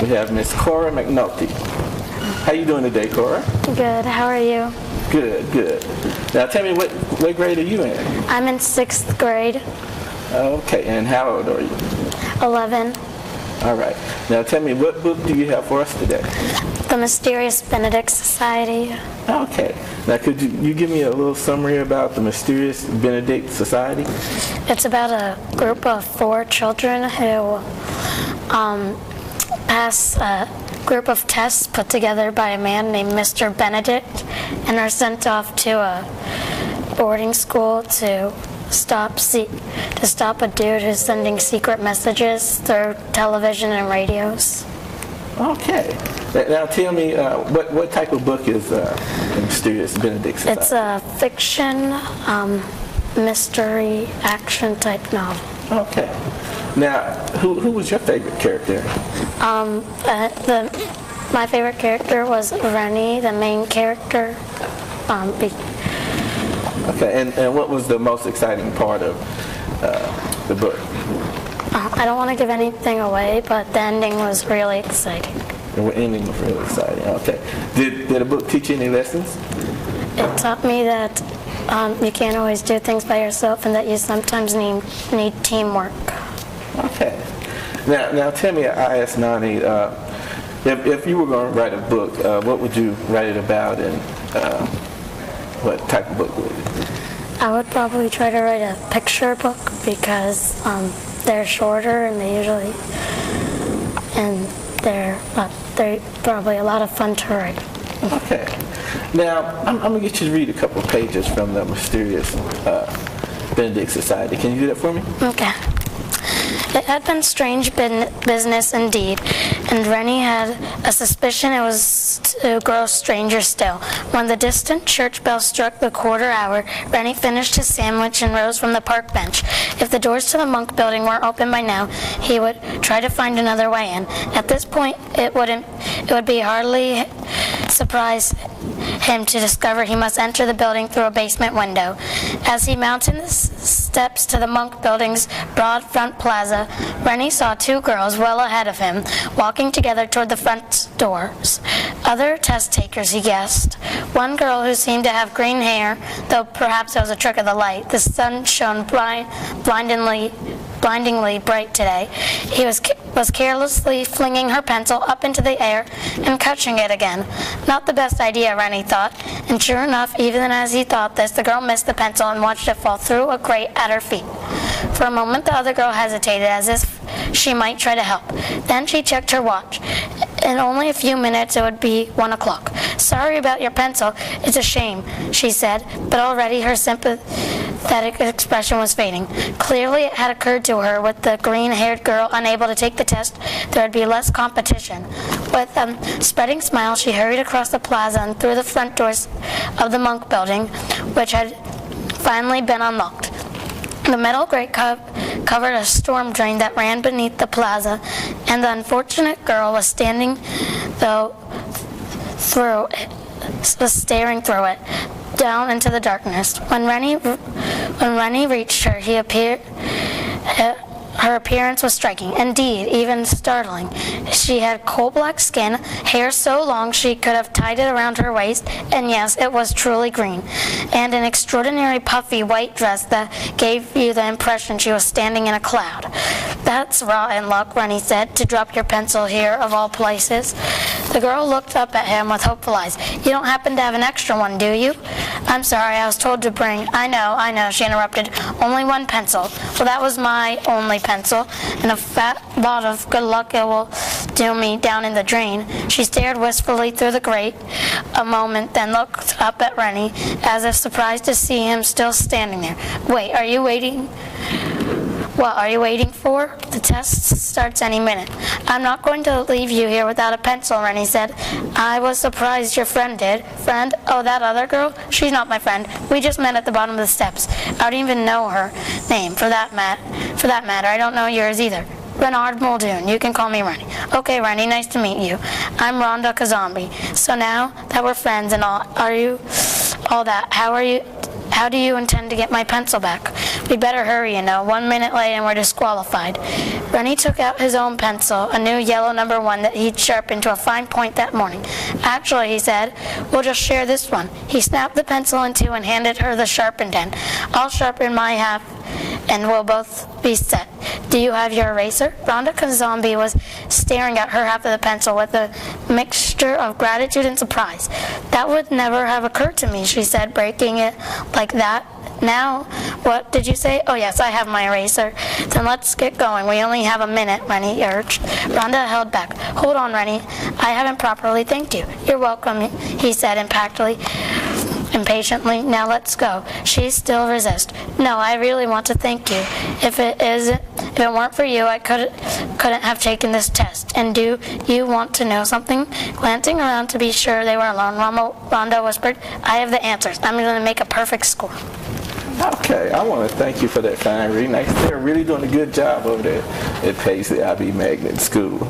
We have Miss Cora McNulty. How you doing today, Cora? Good. How are you? Good, good. Now tell me, what grade are you in? I'm in 6th grade. Okay, and how old are you? 11. All right. Now tell me, what book do you have for us today? The Mysterious Benedict Society. Okay. Now could you give me a little summary about the Mysterious Benedict Society? It's about a group of 4 children who pass a group of tests put together by a man named Mr. Benedict and are sent off to a boarding school to stop a dude who's sending secret messages through television and radios. Okay. Now tell me, what type of book is the Mysterious Benedict Society? It's a fiction, mystery, action type novel. Okay. Now, who was your favorite character? My favorite character was Rennie, the main character. Okay, and what was the most exciting part of the book? I don't want to give anything away, but the ending was really exciting. The ending was really exciting. Okay. Did the book teach you any lessons? It taught me that you can't always do things by yourself and that you sometimes need teamwork. Okay. Now tell me, I asked Nani, if you were going to write a book, what would you write it about, and what type of book would it be? I would probably try to write a picture book because they're shorter and they're probably a lot of fun to write. Okay. Now, I'm going to get you to read a couple pages from the Mysterious Benedict Society. Can you do that for me? Okay. It had been strange business indeed, and Rennie had a suspicion it was to grow stranger still. When the distant church bell struck the quarter hour, Rennie finished his sandwich and rose from the park bench. If the doors to the monk building weren't open by now, he would try to find another way in. At this point, it would be hardly surprise him to discover he must enter the building through a basement window. As he mounted the steps to the monk building's broad front plaza, Rennie saw 2 girls well ahead of him, walking together toward the front doors. Other test takers, he guessed. One girl who seemed to have green hair, though perhaps it was a trick of the light. The sun shone blindingly bright today. He was carelessly flinging her pencil up into the air and catching it again. Not the best idea, Rennie thought, and sure enough, even as he thought this, the girl missed the pencil and watched it fall through a grate at her feet. For a moment, the other girl hesitated, as if she might try to help. Then she checked her watch. In only a few minutes, it would be 1 o'clock. "Sorry about your pencil. It's a shame," she said, but already her sympathetic expression was fading. Clearly, it had occurred to her, with the green-haired girl unable to take the test, there would be less competition. With a spreading smile, she hurried across the plaza and through the front doors of the monk building, which had finally been unlocked. The metal grate covered a storm drain that ran beneath the plaza, and the unfortunate girl was staring through it, down into the darkness. When Rennie reached her, her appearance was striking, indeed, even startling. She had coal-black skin, hair so long she could have tied it around her waist, and yes, it was truly green, and an extraordinary puffy white dress that gave you the impression she was standing in a cloud. "That's rotten luck," Rennie said, "to drop your pencil here, of all places." The girl looked up at him with hopeful eyes. "You don't happen to have an extra one, do you?" "I'm sorry, I was told to bring—" I know, she interrupted. "Only 1 pencil." "Well, that was my only pencil, and a fat lot of good luck it will do me down in the drain." She stared wistfully through the grate a moment, then looked up at Rennie, as if surprised to see him still standing there. "Wait, are you waiting? What are you waiting for? The test starts any minute." "I'm not going to leave you here without a pencil," Rennie said. "I was surprised your friend did." "Friend? Oh, that other girl? She's not my friend. We just met at the bottom of the steps. I don't even know her name. For that matter, I don't know yours either." "Renard Muldoon. You can call me Rennie." "Okay, Rennie, nice to meet you. I'm Rhonda Kazambi. So now that we're friends and all, how do you intend to get my pencil back?" We better hurry, 1 minute late and we're disqualified. Rennie took out his own pencil, a new yellow number 1 that he'd sharpened to a fine point that morning. Actually, he said, we'll just share this one. He snapped the pencil in two and handed her the sharpened end. I'll sharpen my half and we'll both be set. Do you have your eraser? Rhonda Kazombi was staring at her half of the pencil with a mixture of gratitude and surprise. That would never have occurred to me, she said, breaking it like that. Now, what did you say? Oh, yes, I have my eraser. Then let's get going. We only have a minute, Rennie urged. Rhonda held back. Hold on, Rennie. I haven't properly thanked you. You're welcome, he said impatiently. Now let's go. She still resists. No, I really want to thank you. If it weren't for you, I couldn't have taken this test. And do you want to know something? Glancing around to be sure they were alone, Rhonda whispered, I have the answers. I'm going to make a perfect score. Okay, I want to thank you for that fine reading. They're really doing a good job over there at Paisley IB Magnet School.